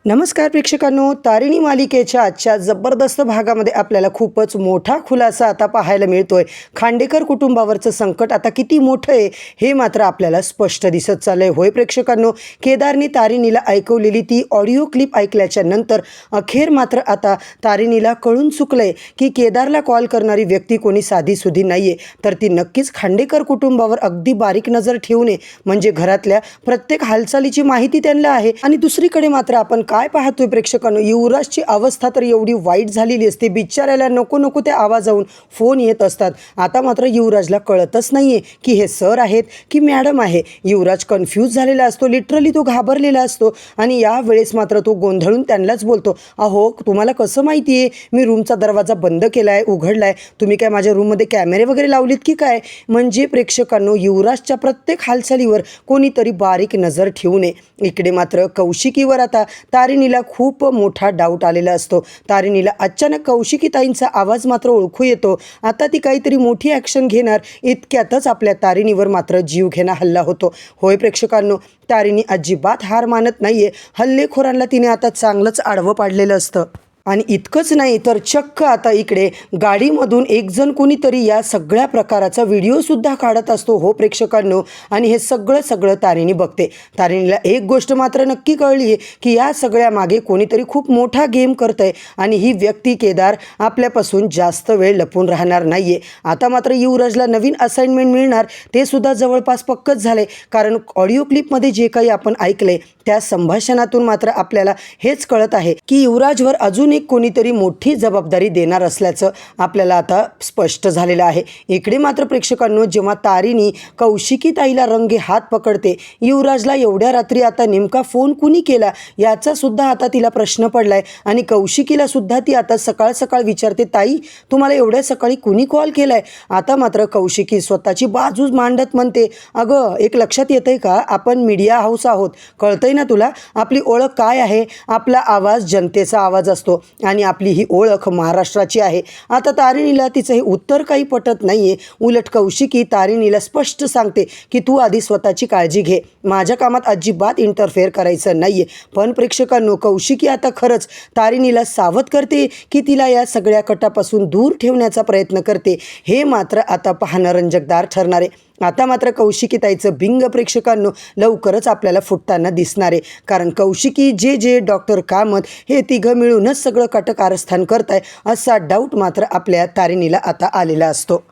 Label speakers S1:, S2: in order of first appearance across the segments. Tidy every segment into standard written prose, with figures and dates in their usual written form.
S1: नमस्कार प्रेक्षकांनो, तारिणी मालिकेच्या आजच्या जबरदस्त भागामध्ये आपल्याला खूपच मोठा खुलासा आता पाहायला मिळतोय। खांडेकर कुटुंबावरचं संकट आता किती मोठं आहे हे मात्र आपल्याला स्पष्ट दिसत चाललंय। होय प्रेक्षकांनो, केदारने तारिणीला ऐकवलेली ती ऑडिओ क्लिप ऐकल्याच्या नंतर अखेर मात्र आता तारिणीला कळून चुकलंय की केदारला कॉल करणारी व्यक्ती कोणी साधीसुधी नाहीये, तर ती नक्कीच खांडेकर कुटुंबावर अगदी बारीक नजर ठेवून म्हणजे घरातल्या प्रत्येक हालचालीची माहिती त्यांना आहे। आणि दुसरीकडे मात्र आपण काय पाहतोय प्रेक्षकांनो, युवराजची अवस्था तर एवढी वाईट झालेली असते, बिचाऱ्याला नको नको त्या आवाजावरून फोन येत असतात। आता मात्र युवराजला कळतच नाहीये की हे सर आहेत की मॅडम आहे। युवराज कन्फ्यूज झालेला असतो, लिटरली तो घाबरलेला असतो आणि या वेळेस मात्र तो गोंधळून त्यांनाच बोलतो, अहो तुम्हाला कसं माहिती आहे मी रूमचा दरवाजा बंद केलाय उघडलाय, तुम्ही काय माझ्या रूममध्ये कॅमेरे वगैरे लावलीत की काय? म्हणजे प्रेक्षकांनो, युवराजच्या प्रत्येक हालचालीवर कोणीतरी बारीक नजर ठेवू नये। इकडे मात्र कौशिकीवर आता तारिणीला खूप मोठा डाऊट आलेला असतो। तारिणीला अचानक कौशिकीताईंचा आवाज मात्र ओळखू येतो। आता ती काहीतरी मोठी ॲक्शन घेणार इतक्यातच आपल्या तारिणीवर मात्र जीवघेणा हल्ला होतो। होय प्रेक्षकांनो, तारिणी अजिबात हार मानत नाहीये। हल्लेखोरांना तिने आता चांगलंच आडवं पाडलेलं असतं आणि इतकंच नाही तर चक्क आता इकडे गाडीमधून एक जण कोणीतरी या सगळ्या प्रकाराचा व्हिडिओसुद्धा काढत असतो। हो प्रेक्षकांनो, आणि हे सगळं तारिणी बघते। तारिणीला एक गोष्ट मात्र नक्की कळली आहे की या सगळ्या मागे कोणीतरी खूप मोठा गेम करतंय आणि ही व्यक्ती केदार आपल्यापासून जास्त वेळ लपून राहणार नाहीये। आता मात्र युवराजला नवीन असाइनमेंट मिळणार ते सुद्धा जवळपास पक्कच झाले, कारण ऑडिओ क्लिपमध्ये जे काही आपण ऐकले त्या संभाषणातून मात्र आपल्याला हेच कळत आहे की युवराजवर अजून एक कोणीतरी मोठी जबाबदारी देणार असल्याचं आपल्याला आता स्पष्ट झालेलं आहे। इकडे मात्र प्रेक्षकांनो, जेव्हा तारिणी कौशिकीताईला रंगे हात पकडते, युवराजला एवढ्या रात्री आता नेमका फोन कुणी केला याचा सुद्धा आता तिला प्रश्न पडलाय आणि कौशिकीला सुद्धा ती आता सकाळ सकाळ विचारते, ताई तुम्हाला एवढ्या सकाळी कुणी कॉल केलाय? आता मात्र कौशिकी स्वतःची बाजू मांडत म्हणते, अगं एक लक्षात येतंय का, आपण मीडिया हाऊस आहोत, कळतंय ना तुला, आपली ओळख काय आहे? आपला आवाज जनतेचा आवाज असतो आणि आपली ही ओळख महाराष्ट्राची आहे। आता तारिणीला तिचं हे उत्तर काही पटत नाहीये। उलट कौशिकी तारिणीला स्पष्ट सांगते की तू आधी स्वतःची काळजी घे, माझ्या कामात अजिबात इंटरफेअर करायचं नाहीये। पण प्रेक्षकांनो, कौशिकी आता खरंच तारिणीला सावध करते की तिला या सगळ्या कटापासून दूर ठेवण्याचा प्रयत्न करते, हे मात्र आता पाहणं रंजकदार ठरणार आहे। आता मात्र कौशिकीताईचं बिंग प्रेक्षकांनो लवकरच आपल्याला फुटताना दिसणार आहे, कारण कौशिकी जे डॉक्टर कामत हे तिघं मिळूनच सगळं कटकारस्थान करताय असा डाऊट मात्र आपल्या तारिणीला आता आलेला असतो।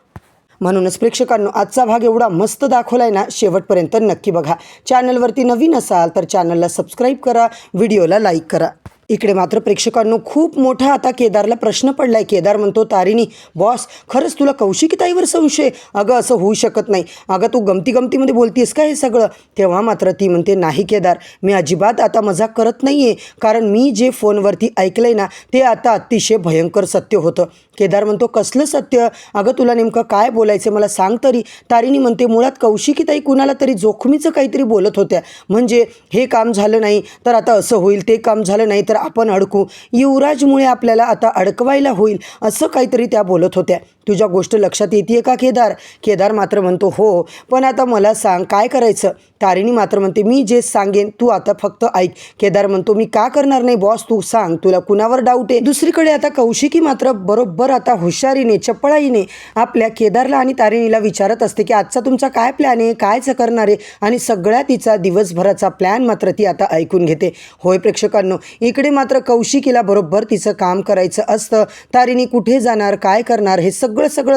S1: म्हणूनच प्रेक्षकांनो, आजचा भाग एवढा मस्त दाखवलाय ना, शेवटपर्यंत नक्की बघा। चॅनलवरती नवीन असाल तर चॅनलला सबस्क्राईब करा, व्हिडिओला लाईक करा। इकडे मात्र प्रेक्षकांनो, खूप मोठा आता केदारला प्रश्न पडलाय। केदार म्हणतो, तारिणी बॉस खरंच तुला कौशिकीताईवर संशय? अगं असं होऊ शकत नाही, अगं तू गमतीमध्ये बोलतीस का हे सगळं? तेव्हा मात्र ती म्हणते, नाही केदार, मी अजिबात आता मजाक करत नाहीये, कारण मी जे फोनवरती ऐकलंय ना ते आता अतिशय भयंकर सत्य होतं। केदार म्हणतो, कसलं सत्य? अगं तुला नेमकं काय बोलायचं मला सांग तरी। तारिणी म्हणते, मुळात कौशिकीताई कुणाला तरी जोखमीचं काहीतरी बोलत होत्या, म्हणजे हे काम झालं नाही तर आता असं होईल, ते काम झालं नाही तर आपण अडकू, युवराजमुळे आपल्याला आता अडकवायला होईल, असं काहीतरी त्या बोलत होत्या। तुझ्या गोष्ट लक्षात येते का केदार? केदार मात्र म्हणतो, हो, पण आता मला सांग काय करायचं? तारिणी मात्र म्हणते, मी जे सांगेन तू आता फक्त ऐक। केदार म्हणतो, मी का करणार नाही बॉस, तू सांग, तुला कुणावर डाऊट आहे? दुसरीकडे आता कौशिकी मात्र बरोबर आता हुशारीने चपळाईने आपल्या केदारला आणि तारिणीला विचारत असते की आजचा तुमचा काय प्लॅन आहे, कायच करणार आहे, आणि सगळ्या तिचा दिवसभराचा प्लॅन मात्र ती आता ऐकून घेते। होय प्रेक्षकांनो, इकडे मात्र कौशिकीला बरोबर तिचं काम करायचं असतं। तारिणी कुठे जाणार, काय करणार हे सगळं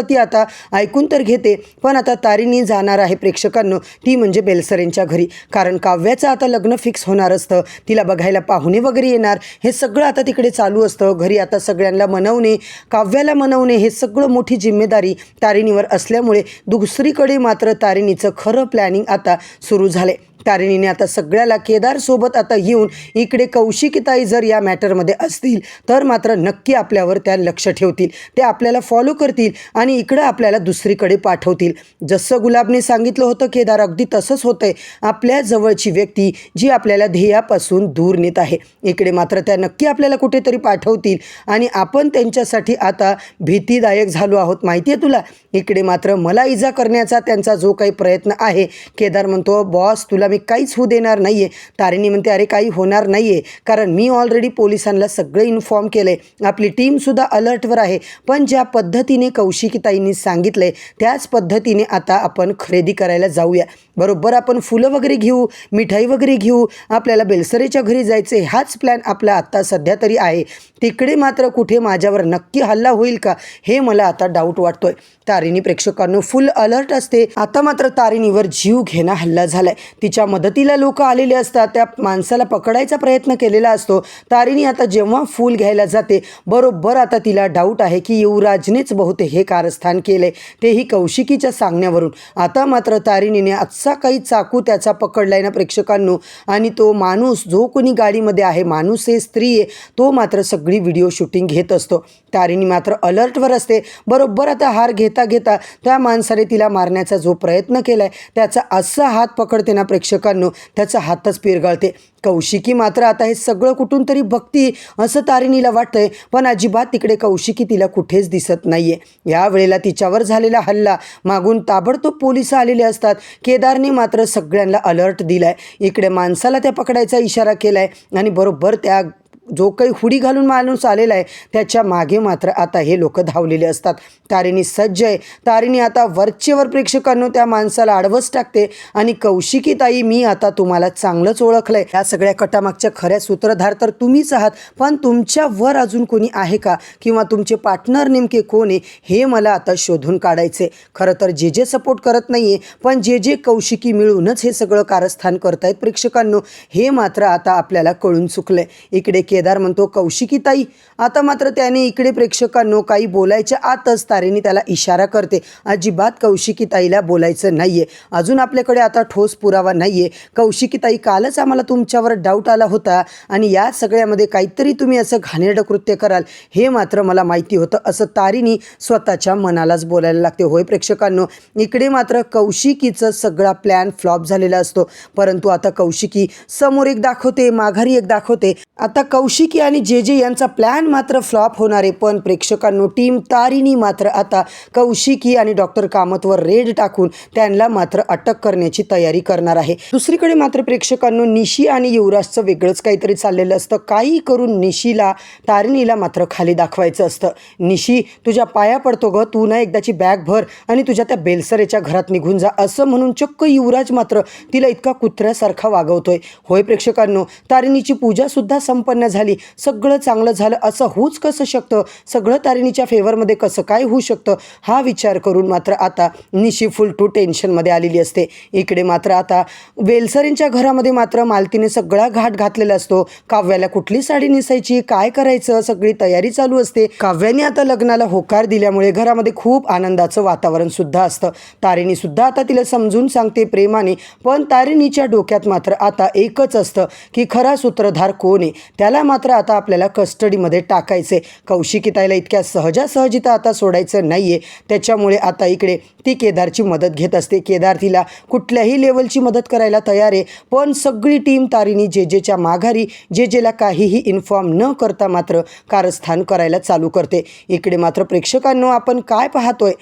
S1: ती आता ऐकून तर घेते, पण आता तारिणी जाणार आहे प्रेक्षकांनो ती म्हणजे बेलसरेंच्या घरी, कारण काव्याचं आता लग्न फिक्स होणार असतं, तिला बघायला पाहुणे वगैरे येणार, हे सगळं आता तिकडे चालू असतं। घरी आता सगळ्यांना मनवणे, काव्याला मनवणे, हे सगळं मोठी जिम्मेदारी तारिणीवर असल्यामुळे दुसरीकडे मात्र तारिणीचं खरं प्लॅनिंग आता सुरू झाले। तारिणीने आता सगळ्याला केदारसोबत आता येऊन इकडे कौशिकीताई जर या मॅटरमध्ये असतील तर मात्र नक्की आपल्यावर त्या लक्ष ठेवतील, ते आपल्याला फॉलो करतील आणि इकडं आपल्याला दुसरीकडे पाठवतील। जसं गुलाबने सांगितलं होतं केदार, अगदी तसंच होतंय। आपल्या जवळची व्यक्ती जी आपल्याला ध्येयापासून दूर नेत आहे, इकडे मात्र त्या नक्की आपल्याला कुठेतरी पाठवतील आणि आपण त्यांच्यासाठी आता भीतीदायक झालो आहोत, माहिती आहे तुला। इकडे मात्र मला इजा करण्याचा त्यांचा जो काही प्रयत्न आहे, केदार म्हणतो, बॉस तुला मी मी काहीच होऊ देणार नाही आहे. तारिणी म्हणते अरे काही होणार नाही आहे, कारण मी ऑलरेडी पोलिसांना सगळं इन्फॉर्म केलं आहे, आपली टीमसुद्धा अलर्टवर आहे. पण ज्या पद्धतीने कौशिकीताईंनी सांगितलं आहे त्याच पद्धतीने आता आपण खरेदी करायला जाऊया. बरोबर आपण फुलं वगैरे घेऊ, मिठाई वगैरे घेऊ, आपल्याला बेलसरेच्या घरी जायचे, हाच प्लॅन आपला आत्ता सध्या तरी आहे. तिकडे मात्र कुठे माझ्यावर नक्की हल्ला होईल का हे मला आता डाऊट वाटतोय. तारिणी प्रेक्षकांनो फुल अलर्ट असते. आता मात्र तारिणीवर जीव घेणा हल्ला झालाय. तिच्या मदतीला लोक आलेले असतात, त्या माणसाला पकडायचा प्रयत्न केलेला असतो. तारिणी आता जेव्हा फूल घ्यायला जाते बरोबर आता तिला डाऊट आहे की युवराजनेच बहुतेक हे कारस्थान केले, तेही कौशिकीच्या सांगण्यावरून. आता मात्र तारिणीने आजचा काही चाकू त्याचा पकडलाय ना प्रेक्षकांनो, आणि तो माणूस जो कोणी गाडीमध्ये आहे, माणूस आहे स्त्री आहे, तो मात्र सगळी व्हिडिओ शूटिंग घेत असतो. तारिणी मात्र अलर्टवर असते. बरोबर आता हार घेता घेता त्या माणसाने तिला मारण्याचा जो प्रयत्न केलाय त्याचा असा हात पकडते ना प्रेक्षकांनो, त्याचा हातच पिरगळते. कौशिकी मात्र आता हे सगळं कुठून तरी बघती असं तारिणीला वाटतंय, पण अजिबात तिकडे कौशिकी तिला कुठेच दिसत नाहीये. यावेळेला तिच्यावर झालेला हल्ला मागून ताबडतोब पोलिस आलेले असतात. केदारने मात्र सगळ्यांना अलर्ट दिलाय. इकडे माणसाला त्या पकडायचा इशारा केलाय आणि बरोबर त्या जो काही हुडी घालून माणूस आलेला आहे त्याच्या मागे मात्र आता हे लोक धावलेले असतात. तारिणी सज्ज आहे. तारिणी आता वरचेवर प्रेक्षकांनो त्या माणसाला आडवस टाकते आणि कौशिकी ताई मी आता तुम्हाला चांगलंच ओळखलंय, या सगळ्या कटामागच्या खऱ्या सूत्रधार तर तुम्हीच आहात, पण तुमच्यावर अजून कोणी आहे का किंवा तुमचे पार्टनर नेमके कोण आहे हे मला आता शोधून काढायचे. खरं तर जे सपोर्ट करत नाही आहे, पण जे कौशिकी मिळूनच हे सगळं कारस्थान करतायत प्रेक्षकांनो, हे मात्र आता आपल्याला कळून चुकलंय. इकडे केदार म्हणतो कौशिकी ताई. आता मात्र त्याने इकडे प्रेक्षकांनो काही बोलायच्या आतच तारिणी त्याला इशारा करते, अजिबात कौशिकी ताईला बोलायचं नाहीये, अजून आपल्याकडे आता ठोस पुरावा नाहीये. कौशिकी ताई कालच आम्हाला तुमच्यावर डाऊट आला होता आणि या सगळ्यामध्ये काहीतरी तुम्ही असं घाणेरडं कृत्य कराल हे मात्र मला माहिती होतं, असं तारिणी स्वतःच्या मनालाच बोलायला लागते. होय प्रेक्षकांनो, इकडे मात्र कौशिकीचं सगळा प्लॅन फ्लॉप झालेला असतो. परंतु आता कौशिकी समोर एक दाखवते, माघारी एक दाखवते. आता कौशिकी आणि जे यांचा प्लॅन मात्र फ्लॉप होणार आहे. पण प्रेक्षकांनो टीम तारिणी मात्र आता कौशिकी आणि डॉक्टर कामतवर रेड टाकून त्यांना मात्र अटक करण्याची तयारी करणार आहे. दुसरीकडे मात्र प्रेक्षकांनो निशी आणि युवराजचं वेगळंच काहीतरी चाललेलं असतं. काही करून निशीला तारिणीला मात्र खाली दाखवायचं असतं. निशी तुझ्या पाया पडतो ग, तू ना एकदाची बॅग भर आणि तुझ्या त्या बेलसरेच्या घरात निघून जा, असं म्हणून चक्क युवराज मात्र तिला इतका कुत्र्यासारखा वागवतोय. होय प्रेक्षकांनो, तारिणीची पूजा सुद्धा संपन्न झाली, सगळं चांगलं झालं असं होऊच कसं शकतं, सगळं तारिणीच्या फेवरमध्ये कसं काय होऊ शकतं हा विचार करून मात्र आता निशी फुल टू टेन्शनमध्ये आलेली असते. इकडे मात्र आता बेलसरेंच्या घरामध्ये मात्र मालतीने सगळा घाट घातलेला असतो. काव्याला कुठली साडी नेसायची, काय करायचं, सगळी तयारी चालू असते. काव्याने आता लग्नाला होकार दिल्यामुळे घरामध्ये खूप आनंदाचं वातावरण सुद्धा असतं. तारिणी सुद्धा आता तिला समजून सांगते प्रेमाने, पण तारिणीच्या डोक्यात मात्र आता एकच असतं की खरा सूत्रधार कोण आहे, त्याला मात्र आता आपल्याला कस्टडीमध्ये टाकायचे. कौशिकी ताईला इतक्या सहजासहजिता आता सोडायचं नाहीये. त्याच्यामुळे आता इकडे ती केदारची मदत घेत असते. केदार तिला कुठल्याही लेवलची मदत करायला तयार आहे, पण सगळी टीम तारिणी जेच्या माघारी जेला काहीही इन्फॉर्म न करता मात्र कारस्थान करायला चालू करते. इकडे मात्र प्रेक्षकांनो आपण काय पाहतोय,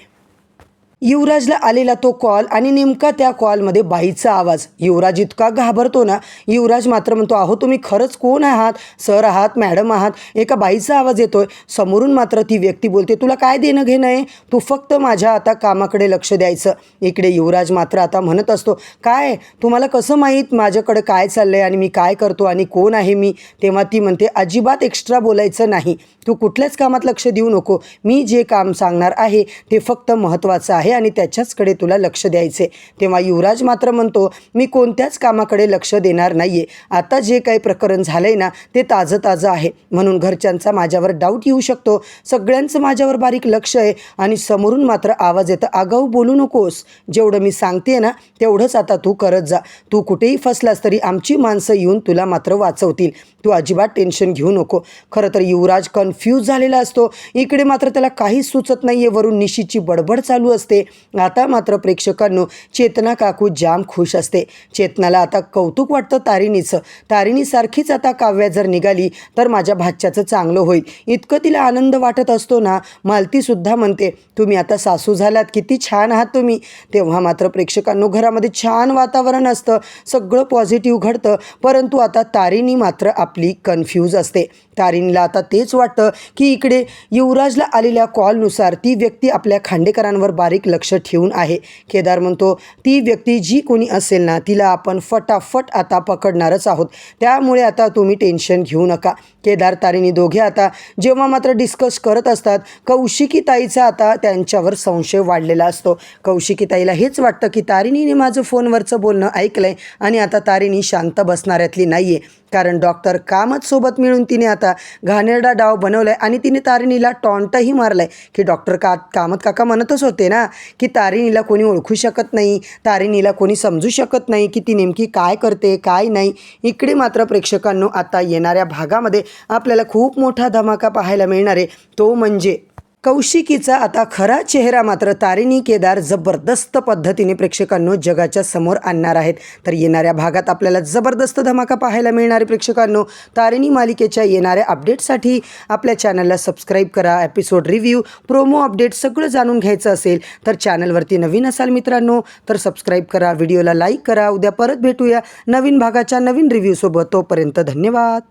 S1: युवराजला आलेला तो कॉल आणि नेमका त्या कॉलमध्ये बाईचा आवाज. युवराज इतका घाबरतो ना, युवराज मात्र म्हणतो अहो तुम्ही खरंच कोण आहात, सर आहात, मॅडम आहात. एका बाईचा आवाज येतोय. समोरून मात्र ती व्यक्ती बोलते तुला काय देणं घेणं आहे, तू फक्त माझ्या आता कामाकडे लक्ष द्यायचं. इकडे युवराज मात्र आता म्हणत असतो काय तुम्हाला कसं माहीत माझ्याकडे काय चाललंय आणि मी काय करतो आणि कोण आहे मी. तेव्हा ती म्हणते अजिबात एक्स्ट्रा बोलायचं नाही, तू कुठल्याच कामात लक्ष देऊ नको, मी जे काम सांगणार आहे ते फक्त महत्त्वाचं आहे आणि त्याच्याचकडे तुला लक्ष द्यायचे. तेव्हा युवराज मात्र म्हणतो मी कोणत्याच कामाकडे लक्ष देणार नाहीये, आता जे काही प्रकरण झालंय ना ते ताजं आहे, म्हणून घरच्यांचा माझ्यावर डाऊट येऊ शकतो, सगळ्यांचं माझ्यावर बारीक लक्ष आहे. आणि समोरून मात्र आवाज येतं आगाऊ बोलू नकोस, जेवढं मी सांगते ना तेवढंच आता तू करत जा, तू कुठेही फसलास तरी आमची माणसं येऊन तुला मात्र वाचवतील, तू अजिबात टेन्शन घेऊ नको. खरं तर युवराज कन्फ्यूज झालेला असतो. इकडे मात्र त्याला काहीच सुचत नाहीये. वरून निशीची बडबड चालू असते. असते. आता मात्र प्रेक्षकांनो चेतना काकू जाम खुश असते. चेतनाला आता कौतुक वाटतं तारिणीचं. तारिणीसारखीच आता काव्या जर निघाली तर माझ्या भाच्याचं चांगलं होईल, इतकं तिला आनंद वाटत असतो ना. मालतीसुद्धा म्हणते तुम्ही आता सासू झालात, किती छान आहात तुम्ही. तेव्हा मात्र प्रेक्षकांनो घरामध्ये छान वातावरण असतं, सगळं पॉझिटिव्ह घडतं. परंतु आता तारिणी मात्र आपली कन्फ्यूज असते. तारिणीला आता तेच वाटतं की इकडे युवराजला आलेल्या कॉलनुसार ती व्यक्ती आपल्या खांडेकरांवर बारीक लक्ष ठेवून आहे. केदार म्हणतो ती व्यक्ती जी कोणी असेल ना तिला आपण फटाफट आता पकडणारच आहोत, त्यामुळे आता तुम्ही टेन्शन घेऊ नका. केदार तारिणी दोघे आता जेव्हा मात्र डिस्कस करत असतात, कौशिकीताईचा आता त्यांच्यावर संशय वाढलेला असतो. कौशिकीताईला हेच वाटतं की तारिणीने माझं फोनवरचं बोलणं ऐकलंय आणि आता तारिणी शांत बसणाऱ्यातली नाही आहे. कारण डॉक्टर कामत सोबत मिळून तिने आता घाणेरडा डाव बनवला आहे आणि तिने तारिणीला टॉन्टही मारला आहे की डॉक्टर कामत काका म्हणतच होते ना की तारिणीला कोणी ओळखू शकत नाही, तारिणीला कोणी समजू शकत नाही की ती नेमकी काय करते काय नाही. इकडे मात्र प्रेक्षकांनो आता येणाऱ्या भागामध्ये आपल्याला खूप मोठा धमाका पाहायला मिळणार आहे. तो म्हणजे कौशिकीचा आता खरा चेहरा मात्र तारिणी केदार जबरदस्त पद्धतीने प्रेक्षकांनो जगाच्या समोर आणणार आहेत. तर येणाऱ्या भागात आपल्याला जबरदस्त धमाका पाहायला मिळणार आहे. प्रेक्षकांनो तारिणी मालिकेच्या येणाऱ्या अपडेटसाठी आपल्या चॅनलला सबस्क्राईब करा. एपिसोड रिव्ह्यू, प्रोमो अपडेट सगळं जाणून घ्यायचं असेल तर चॅनलवरती नवीन असाल मित्रांनो तर सबस्क्राईब करा, व्हिडिओला लाईक करा. उद्या परत भेटूया नवीन भागाच्या नवीन रिव्ह्यूसोबत. तोपर्यंत धन्यवाद.